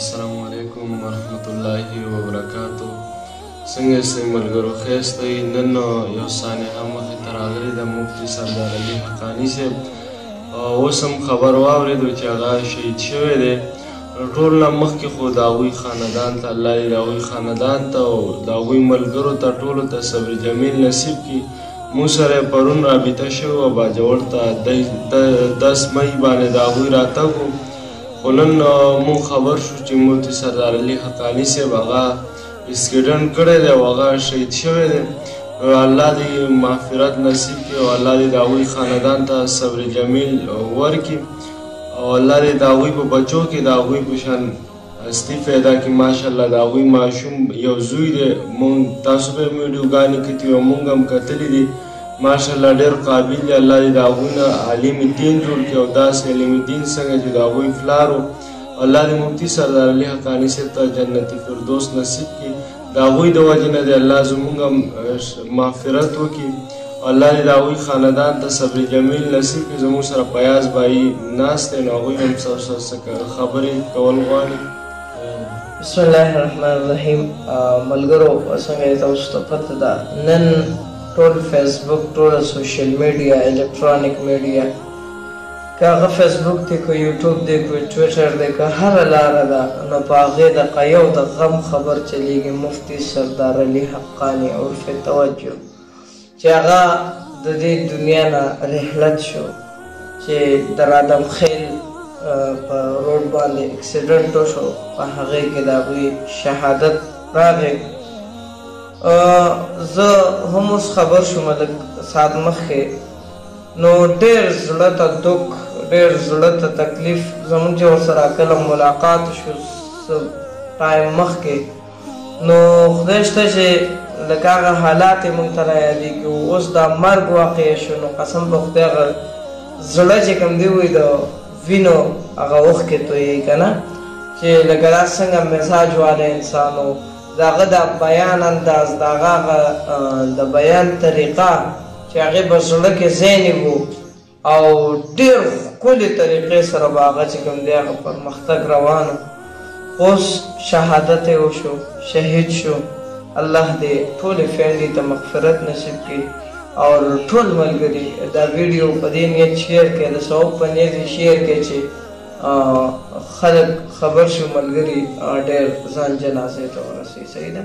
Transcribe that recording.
السلام علیکم ورحمت الله وبرکاتو. څنګه یې ملګرو؟ ښایسته یې. نن یو سانحه مخې ته راغلې ده، مفتي سردار علي حقاني صاحب. اوس هم خبر واورېدو چې هغه شهید شوی دی. ټول نه مخکې خو د هغوی خاندان ته الله دې د هغوی خاندان ته او د هغوی ملګرو ته ټولو ته صبر جمیل نصیب کړي. موږ سره یې پرون رابطه شوې وه باجوړ ته 10 مۍ باندې د هغوی راتګ و، خو نن مونږ خبر شو چې مفتي سردار علي حقاني صاحب هغه اکسیډنټ کړی دی او هغه شهید شوی دی. الله دې مغفرت نصیب کړي او الله دې د هغوی خاندان ته صبر جمیل ورکړي او الله دې د هغوی په بچو کې د هغوی په شان هستي پیدا کړي. ماشاءالله د هغوی ماشوم یو زوی دی، مونږ تاسو به یې ویډیوګانې کتلي او مونږ هم کتلي دي. ماشاءالله ډېر قابل دی. الله دې د هغوی نه عالم دین جوړ کړي او داسې عالم دین څنګه چې د هغوی پلار و، الله دې مفتي سردار علي حقاني صاحب ته جنت فردوس نصیب کړي. د هغوی د وجې نه دې الله زموږ هم مغفرت وکړي. الله دې د هغوی خاندان ته صبر جمیل نصیب کړي. زموږ سره پیاز بایي ناست دی، نو هغوی هم خبرې کول غواړي. بسم الله الرحمن الرحیم. ملګرو څنګه تاسو ته پته ده، نن ټول فیسبوک، ټوله سوشل میډیا، الکترونیک میډیا، که هغه فیسبوک دی، که یوټیوب دی، که ټویټر دی، که هره لاره ده، نو په هغې د یو د غم خبر چلیږي. مفتي سردار علي حقاني عرف توجه چې هغه د دې دنیا نه رحلت شو، چې د رادم خیل په روډ باندې اکسیډنټ وشو، په هغې کې د هغوی شهادت راغی. زه هم اوس خبر شوم لږ ساعت مخکې، نو ډېر زړه ته دک، ډېر زړه ته تکلیف. زموږ چې ورسره کله ملاقات شو څه ټایم مخکې، نو خدای شته چې لکه هغه حالات یې موږ ته رایادېږي. اوس دا مرګ واقع شو، نو قسم په خدای هغه زړه چې کوم دی وایي د وینو هغه اوښکې تویوي که نه، چې لکه دا څنګه مزاج والا انسان و، د هغه د بیان انداز، د هغه د بیان طریقه چې هغې به زړه کې ځای نیو او ډېر ښکلې طریقې سره به هغه چې کوم دی هغه پرمختګ روان و. اوس شهادت یې وشو، شهید شو. الله دې ټولې فیملي ته مغفرت نصیب کړي او ټول ملګري دا ویډیو په دې نیت شیر کړئ، د ثواب په نیت یې شیر کړئ چې خلک خبر شو، ملګري ډېر ځان جنازې ته ورسوي. صحیح ده.